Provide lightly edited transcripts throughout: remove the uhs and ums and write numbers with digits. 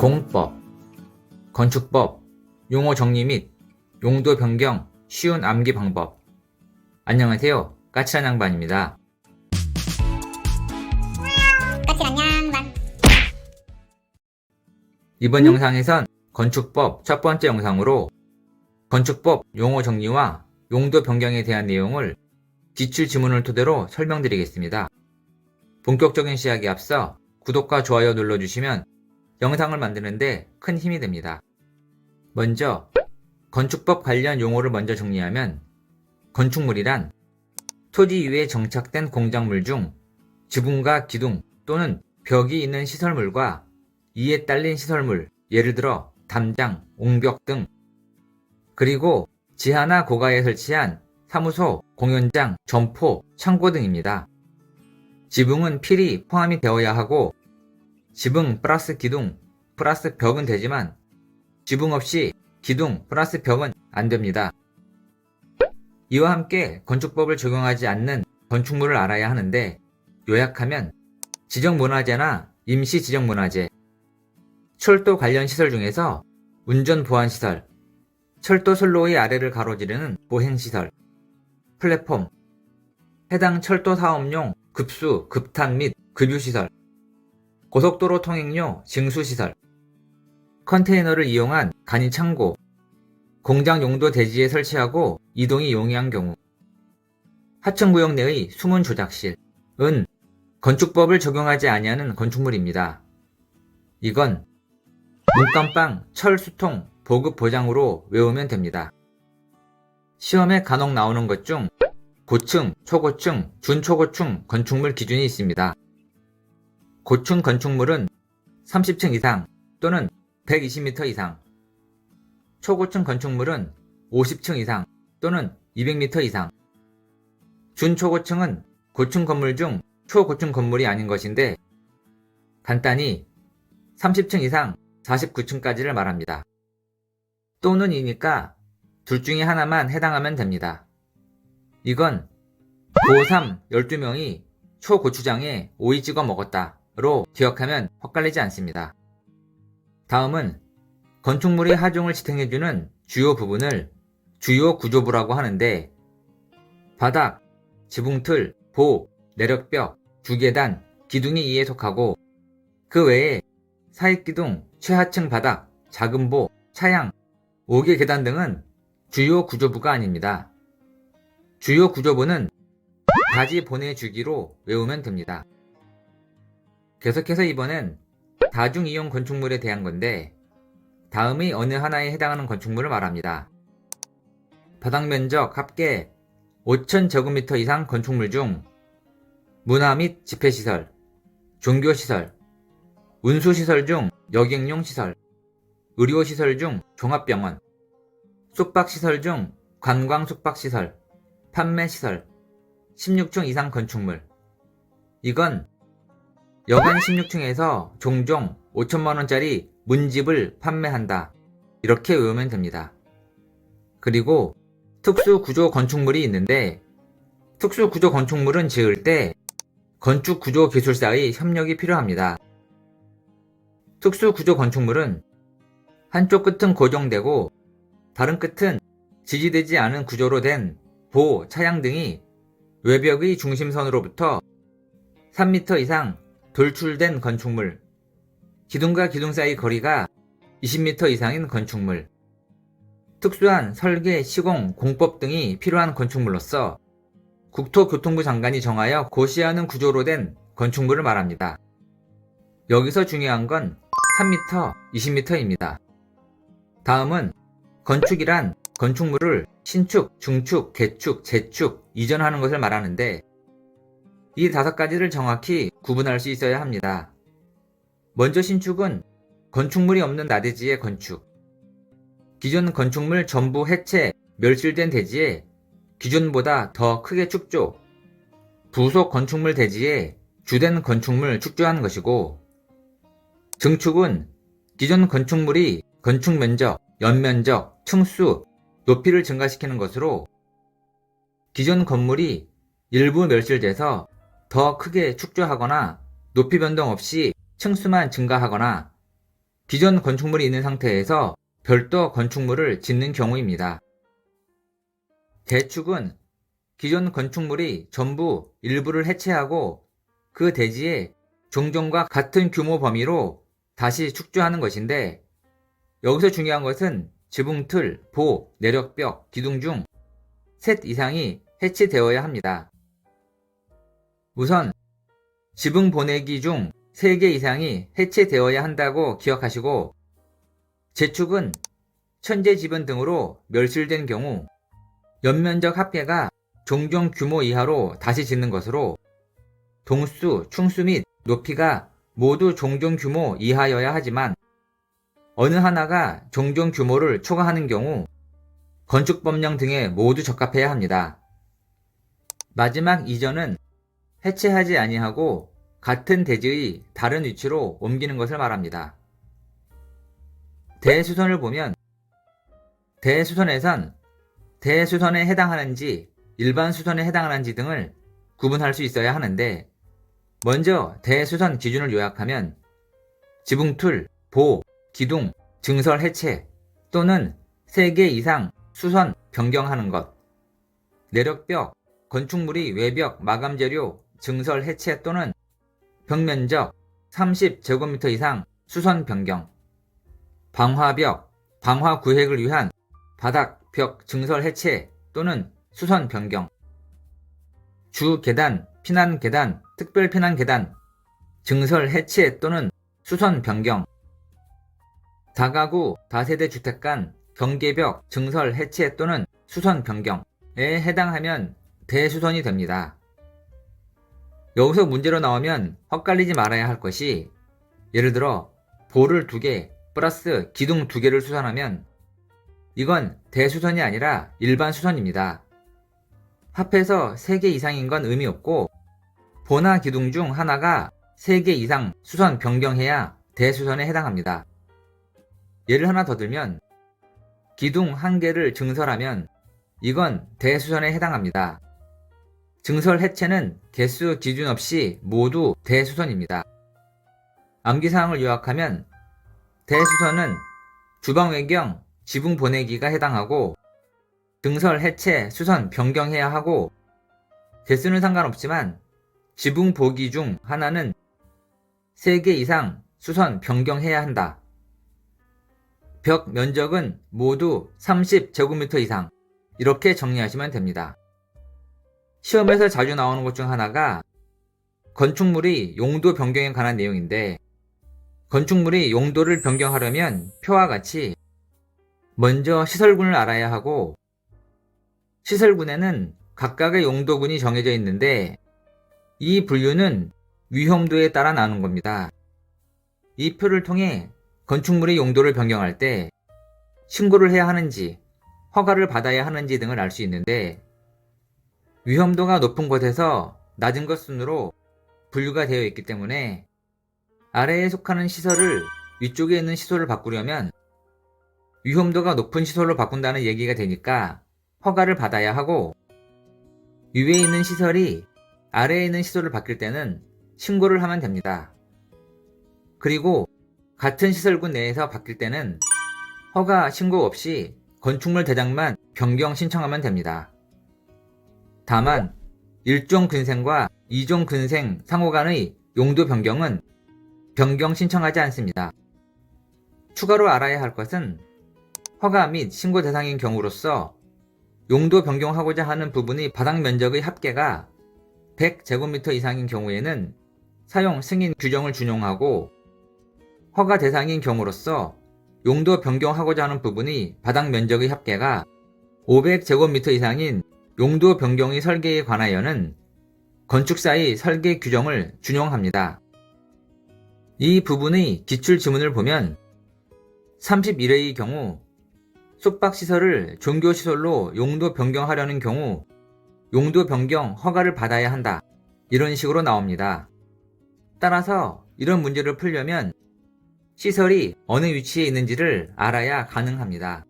공법, 건축법, 용어 정리 및 용도 변경 쉬운 암기 방법. 안녕하세요. 까칠한 양반입니다. 까칠한 양반. 이번 영상에선 건축법 첫 번째 영상으로 건축법 용어 정리와 용도 변경에 대한 내용을 기출 지문을 토대로 설명드리겠습니다. 본격적인 시작에 앞서 구독과 좋아요 눌러주시면 영상을 만드는데 큰 힘이 됩니다. 먼저 건축법 관련 용어를 먼저 정리하면 건축물이란 토지 위에 정착된 공작물 중 지붕과 기둥 또는 벽이 있는 시설물과 이에 딸린 시설물, 예를 들어 담장, 옹벽 등, 그리고 지하나 고가에 설치한 사무소, 공연장, 점포, 창고 등입니다. 지붕은 필히 포함이 되어야 하고 지붕 플러스 기둥 플러스 벽은 되지만 지붕 없이 기둥 플러스 벽은 안 됩니다. 이와 함께 건축법을 적용하지 않는 건축물을 알아야 하는데, 요약하면 지정문화재나 임시지정문화재, 철도 관련 시설 중에서 운전보안시설, 철도 선로의 아래를 가로지르는 보행시설, 플랫폼, 해당 철도 사업용 급수, 급탄 및 급유시설, 고속도로 통행료 징수시설, 컨테이너를 이용한 간이창고, 공장 용도 대지에 설치하고 이동이 용이한 경우, 하층구역 내의 숨은 조작실은 건축법을 적용하지 아니하는 건축물입니다. 이건 문감방, 철, 수통, 보급 보장으로 외우면 됩니다. 시험에 간혹 나오는 것 중 고층, 초고층, 준초고층 건축물 기준이 있습니다. 고층 건축물은 30층 이상 또는 120m 이상, 초고층 건축물은 50층 이상 또는 200m 이상, 준초고층은 고층 건물 중 초고층 건물이 아닌 것인데 간단히 30층 이상 49층까지를 말합니다. 또는 이니까 둘 중에 하나만 해당하면 됩니다. 이건 고3 12명이 초고추장에 오이 찍어 먹었다로 기억하면 헛갈리지 않습니다. 다음은 건축물의 하중을 지탱해주는 주요 부분을 주요 구조부라고 하는데, 바닥, 지붕틀, 보, 내력벽, 주계단, 기둥이 이에 속하고 그 외에 사익기둥, 최하층 바닥, 작은 보, 차양, 5개 계단 등은 주요 구조부가 아닙니다. 주요 구조부는 바지 보내주기로 외우면 됩니다. 계속해서 이번엔 다중이용 건축물에 대한 건데, 다음의 어느 하나에 해당하는 건축물을 말합니다. 바닥 면적 합계 5,000제곱미터 이상 건축물 중 문화 및 집회시설, 종교시설, 운수시설 중 여객용 시설, 의료시설 중 종합병원, 숙박시설 중 관광 숙박시설, 판매시설, 16층 이상 건축물. 이건 여간 16층에서 종종 5천만원짜리 문집을 판매한다, 이렇게 외우면 됩니다. 그리고 특수구조 건축물이 있는데, 특수구조 건축물은 지을 때 건축구조기술사의 협력이 필요합니다. 특수구조 건축물은 한쪽 끝은 고정되고 다른 끝은 지지되지 않은 구조로 된 보, 차양 등이 외벽의 중심선으로부터 3m 이상 돌출된 건축물, 기둥과 기둥 사이 거리가 20m 이상인 건축물, 특수한 설계, 시공, 공법 등이 필요한 건축물로서 국토교통부 장관이 정하여 고시하는 구조로 된 건축물을 말합니다. 여기서 중요한 건 3m, 20m입니다. 다음은 건축이란 건축물을 신축, 중축, 개축, 재축, 이전하는 것을 말하는데, 이 5가지를 정확히 구분할 수 있어야 합니다. 먼저 신축은 건축물이 없는 나대지의 건축, 기존 건축물 전부 해체, 멸실된 대지에 기존보다 더 크게 축조, 부속 건축물 대지에 주된 건축물 축조하는 것이고, 증축은 기존 건축물이 건축 면적, 연면적, 층수, 높이를 증가시키는 것으로 기존 건물이 일부 멸실돼서 더 크게 축조하거나 높이 변동 없이 층수만 증가하거나 기존 건축물이 있는 상태에서 별도 건축물을 짓는 경우입니다. 대축은 기존 건축물이 전부 일부를 해체하고 그 대지에 종전과 같은 규모 범위로 다시 축조하는 것인데, 여기서 중요한 것은 지붕틀, 보, 내력벽, 기둥 중 셋 이상이 해체되어야 합니다. 우선 지붕 보내기 중 3개 이상이 해체되어야 한다고 기억하시고, 재축은 천재지변 등으로 멸실된 경우 연면적 합계가 종전 규모 이하로 다시 짓는 것으로, 동수, 충수 및 높이가 모두 종전 규모 이하여야 하지만 어느 하나가 종전 규모를 초과하는 경우 건축법령 등에 모두 적합해야 합니다. 마지막 이전은 해체하지 아니하고 같은 대지의 다른 위치로 옮기는 것을 말합니다. 대수선을 보면 대수선에선 대수선에 해당하는지 일반 수선에 해당하는지 등을 구분할 수 있어야 하는데, 먼저 대수선 기준을 요약하면 지붕틀, 보, 기둥, 증설 해체 또는 3개 이상 수선 변경하는 것, 내력벽, 건축물이 외벽, 마감재료, 증설 해체 또는 벽면적 30제곱미터 이상 수선 변경, 방화벽, 방화 구획을 위한 바닥, 벽, 증설 해체 또는 수선 변경, 주 계단, 피난 계단, 특별 피난 계단, 증설 해체 또는 수선 변경, 다가구, 다세대 주택 간 경계벽, 증설 해체 또는 수선 변경에 해당하면 대수선이 됩니다. 여기서 문제로 나오면 헛갈리지 말아야 할 것이, 예를 들어 보를 2개 플러스 기둥 2개를 수선하면 이건 대수선이 아니라 일반 수선입니다. 합해서 3개 이상인 건 의미 없고, 보나 기둥 중 하나가 3개 이상 수선 변경해야 대수선에 해당합니다. 예를 하나 더 들면 기둥 1개를 증설하면 이건 대수선에 해당합니다. 증설 해체는 개수 기준 없이 모두 대수선입니다. 암기사항을 요약하면 대수선은 주방 외경, 지붕 보내기가 해당하고, 증설 해체, 수선 변경해야 하고, 개수는 상관없지만 지붕 보기 중 하나는 3개 이상 수선 변경해야 한다. 벽 면적은 모두 30제곱미터 이상, 이렇게 정리하시면 됩니다. 시험에서 자주 나오는 것 중 하나가 건축물이 용도 변경에 관한 내용인데, 건축물이 용도를 변경하려면 표와 같이 먼저 시설군을 알아야 하고, 시설군에는 각각의 용도군이 정해져 있는데 이 분류는 위험도에 따라 나눈 겁니다. 이 표를 통해 건축물의 용도를 변경할 때 신고를 해야 하는지, 허가를 받아야 하는지 등을 알 수 있는데, 위험도가 높은 곳에서 낮은 것 순으로 분류가 되어 있기 때문에 아래에 속하는 시설을 위쪽에 있는 시설로 바꾸려면 위험도가 높은 시설로 바꾼다는 얘기가 되니까 허가를 받아야 하고, 위에 있는 시설이 아래에 있는 시설로 바뀔 때는 신고를 하면 됩니다. 그리고 같은 시설군 내에서 바뀔 때는 허가 신고 없이 건축물 대장만 변경 신청하면 됩니다. 다만 1종 근생과 2종 근생 상호 간의 용도 변경은 변경 신청하지 않습니다. 추가로 알아야 할 것은 허가 및 신고 대상인 경우로서 용도 변경하고자 하는 부분의 바닥 면적의 합계가 100제곱미터 이상인 경우에는 사용 승인 규정을 준용하고, 허가 대상인 경우로서 용도 변경하고자 하는 부분의 바닥 면적의 합계가 500제곱미터 이상인 용도 변경의 설계에 관하여는 건축사의 설계 규정을 준용합니다. 이 부분의 기출 지문을 보면 31회의 경우 숙박시설을 종교시설로 용도 변경하려는 경우 용도 변경 허가를 받아야 한다, 이런 식으로 나옵니다. 따라서 이런 문제를 풀려면 시설이 어느 위치에 있는지를 알아야 가능합니다.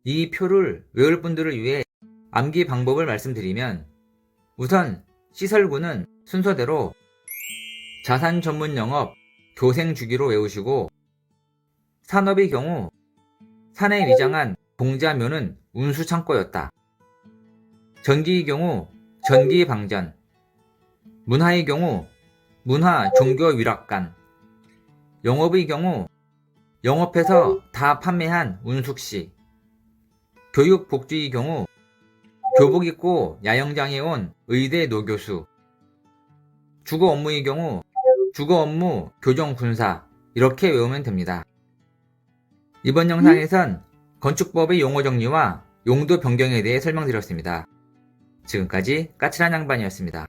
이 표를 외울 분들을 위해 암기 방법을 말씀드리면, 우선 시설군은 순서대로 자산 전문 영업, 교생 주기로 외우시고, 산업의 경우 산에 위장한 동자묘는 운수창고였다. 전기의 경우 전기방전, 문화의 경우 문화 종교 위락관, 영업의 경우 영업해서 다 판매한 운숙시, 교육 복지의 경우 교복 입고 야영장에 온 의대 노교수, 주거 업무의 경우 주거 업무 교정 군사, 이렇게 외우면 됩니다. 이번 영상에선 건축법의 용어 정리와 용도 변경에 대해 설명드렸습니다. 지금까지 까칠한 양반이었습니다.